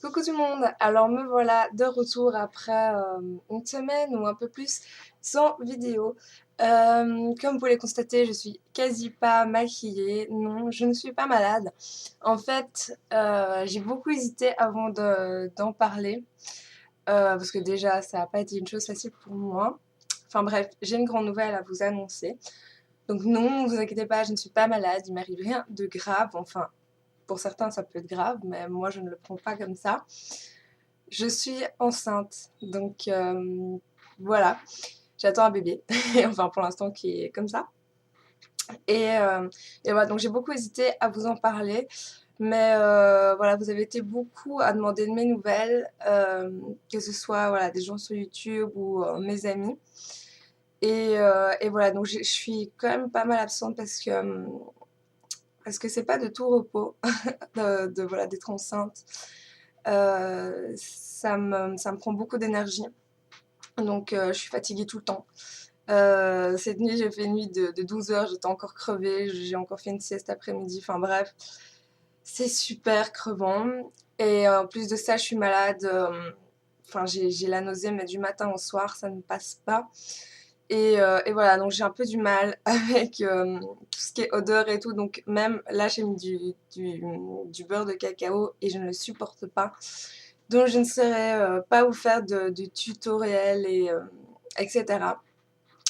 Coucou tout le monde, alors me voilà de retour après une semaine ou un peu plus sans vidéo. Comme vous pouvez le constater, je suis quasi pas maquillée. Non, je ne suis pas malade. En fait, j'ai beaucoup hésité avant d'en parler parce que déjà, ça n'a pas été une chose facile pour moi. Enfin bref, j'ai une grande nouvelle à vous annoncer. Donc non, ne vous inquiétez pas, je ne suis pas malade, il m'arrive rien de grave. Enfin, pour certains, ça peut être grave, mais moi, je ne le prends pas comme ça. Je suis enceinte, donc voilà, j'attends un bébé, enfin pour l'instant qui est comme ça. Et, euh, et voilà, donc j'ai beaucoup hésité à vous en parler, mais voilà, vous avez été beaucoup à demander de mes nouvelles, que ce soit voilà, des gens sur YouTube ou mes amis. Et voilà, donc je suis quand même pas mal absente parce que c'est pas de tout repos voilà, d'être enceinte. Ça me prend beaucoup d'énergie. Donc je suis fatiguée tout le temps. Cette nuit, j'ai fait une nuit de 12 heures, j'étais encore crevée, j'ai encore fait une sieste après-midi, enfin bref, c'est super crevant. Et en plus de ça, je suis malade, enfin j'ai la nausée, mais du matin au soir, ça ne passe pas. Et voilà, donc j'ai un peu du mal avec tout ce qui est odeur et tout, donc même là, j'ai mis du beurre de cacao et je ne le supporte pas. Donc je ne saurais pas vous faire de tutoriel etc.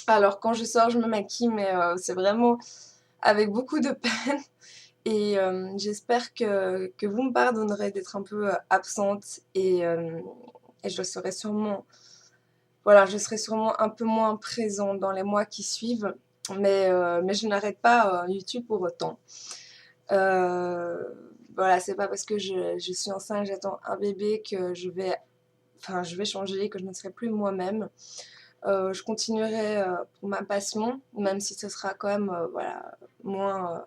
Alors quand je sors, je me maquille, mais c'est vraiment avec beaucoup de peine. Et j'espère que vous me pardonnerez d'être un peu absente et je serai sûrement, voilà, je serai sûrement un peu moins présente dans les mois qui suivent. Mais je n'arrête pas YouTube pour autant. Euh, voilà, c'est pas parce que je suis enceinte, j'attends un bébé que je vais changer, que je ne serai plus moi-même. Je continuerai pour ma passion, même si ce sera quand même voilà, moins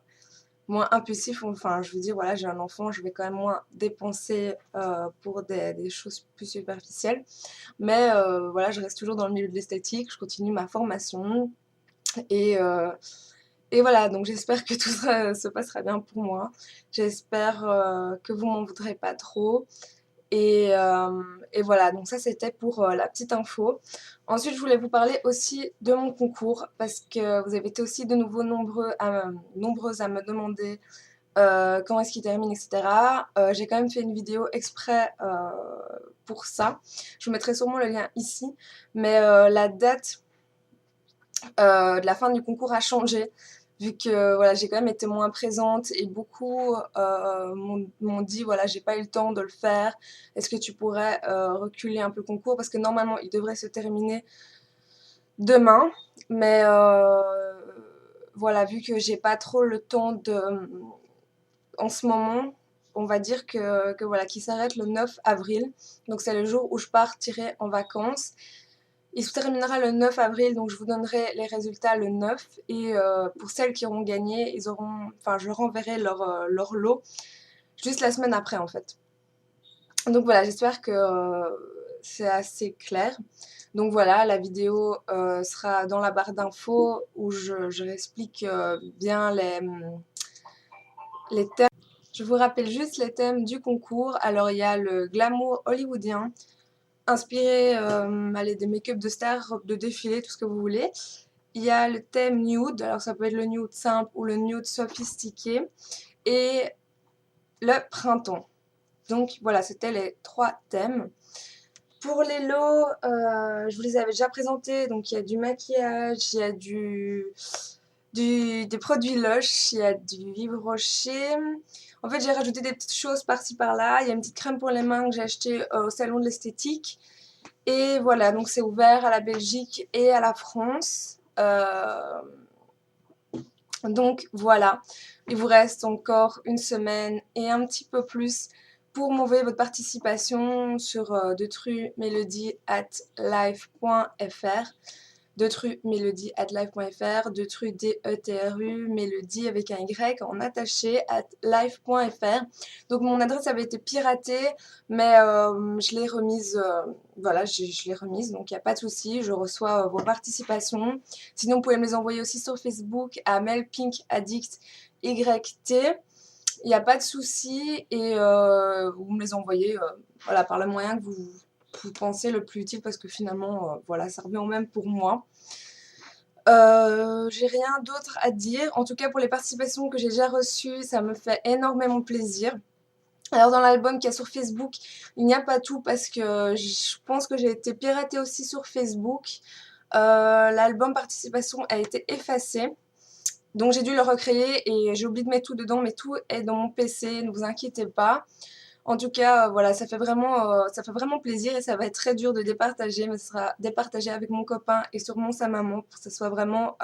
impulsif. Enfin, je veux dire, voilà, j'ai un enfant, je vais quand même moins dépenser pour des choses plus superficielles. Mais voilà, je reste toujours dans le milieu de l'esthétique, je continue ma formation. Et, euh, et voilà, donc j'espère que tout ça se passera bien pour moi. J'espère que vous m'en voudrez pas trop. Et, euh, et voilà, donc ça c'était pour la petite info. Ensuite, je voulais vous parler aussi de mon concours parce que vous avez été aussi de nouveau nombreuses à me demander quand est-ce qu'il termine, etc. J'ai quand même fait une vidéo exprès pour ça. Je vous mettrai sûrement le lien ici, mais la date de la fin du concours a changé. Vu que voilà, j'ai quand même été moins présente et beaucoup m'ont dit voilà, j'ai pas eu le temps de le faire. Est-ce que tu pourrais reculer un peu le concours? Parce que normalement, il devrait se terminer demain. Mais voilà, vu que j'ai pas trop le temps en ce moment, on va dire que voilà, qu'il s'arrête le 9 avril. Donc c'est le jour où je partirai en vacances. Il se terminera le 9 avril, donc je vous donnerai les résultats le 9. Et pour celles qui auront gagné, enfin, je leur enverrai leur lot juste la semaine après en fait. Donc voilà, j'espère que c'est assez clair. Donc voilà, la vidéo sera dans la barre d'infos où je explique bien les thèmes. Je vous rappelle juste les thèmes du concours. Alors il y a le glamour hollywoodien, inspiré allez, des make-up de stars, robes de défilé, tout ce que vous voulez. Il y a le thème nude, alors ça peut être le nude simple ou le nude sophistiqué. Et le printemps. Donc voilà, c'était les trois thèmes. Pour les lots, je vous les avais déjà présentés. Donc il y a du maquillage, il y a des produits Lush, il y a du Vive Rocher. En fait, j'ai rajouté des petites choses par-ci par-là. Il y a une petite crème pour les mains que j'ai achetée au salon de l'esthétique. Et voilà, donc c'est ouvert à la Belgique et à la France. Donc voilà, il vous reste encore une semaine et un petit peu plus pour m'envoyer votre participation sur detrumelody@live.fr. Detrumelody@live.fr, detru DETRU, mélodie avec un Y en attaché @live.fr. Donc mon adresse avait été piratée, mais je l'ai remise, voilà, je l'ai remise, donc il n'y a pas de souci, je reçois vos participations. Sinon, vous pouvez me les envoyer aussi sur Facebook à melpinkaddict YT. il n'y a pas de souci et vous me les envoyez voilà, par le moyen que vous pensez le plus utile parce que finalement, voilà, ça revient au même pour moi. J'ai rien d'autre à dire. En tout cas, pour les participations que j'ai déjà reçues, ça me fait énormément plaisir. Alors dans l'album qu'il y a sur Facebook, il n'y a pas tout parce que je pense que j'ai été piratée aussi sur Facebook. L'album participation a été effacé. Donc j'ai dû le recréer et j'ai oublié de mettre tout dedans, mais tout est dans mon PC, ne vous inquiétez pas. En tout cas, voilà, ça fait vraiment plaisir et ça va être très dur de départager, mais ce sera départagé avec mon copain et sûrement sa maman pour que ce soit vraiment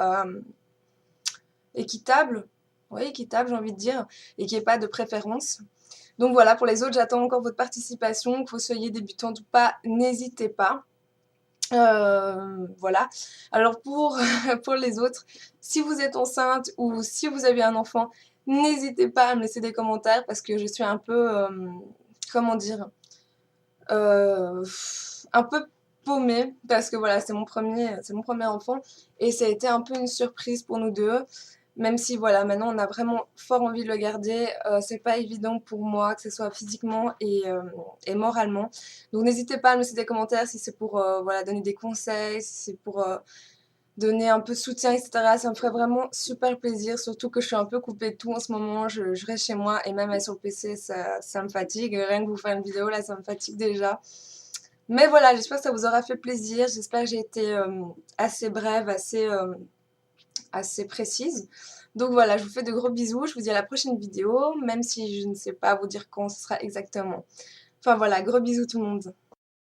équitable. Oui, équitable, j'ai envie de dire, et qu'il n'y ait pas de préférence. Donc voilà, pour les autres, j'attends encore votre participation, que vous soyez débutante ou pas, n'hésitez pas. Voilà. Alors pour les autres, si vous êtes enceinte ou si vous avez un enfant, n'hésitez pas à me laisser des commentaires parce que je suis un peu, comment dire, euh, un peu paumée parce que voilà, c'est mon premier enfant et ça a été un peu une surprise pour nous deux. Même si voilà, maintenant on a vraiment fort envie de le garder, c'est pas évident pour moi, que ce soit physiquement et moralement. Donc n'hésitez pas à me laisser des commentaires si c'est pour voilà, donner des conseils, si c'est pour donner un peu de soutien, etc. Ça me ferait vraiment super plaisir, surtout que je suis un peu coupée de tout en ce moment. Je reste chez moi et même être sur le PC, ça me fatigue. Rien que vous faire une vidéo, là, ça me fatigue déjà. Mais voilà, j'espère que ça vous aura fait plaisir. J'espère que j'ai été assez brève, assez précise. Donc voilà, je vous fais de gros bisous. Je vous dis à la prochaine vidéo, même si je ne sais pas vous dire quand ce sera exactement. Enfin voilà, gros bisous tout le monde.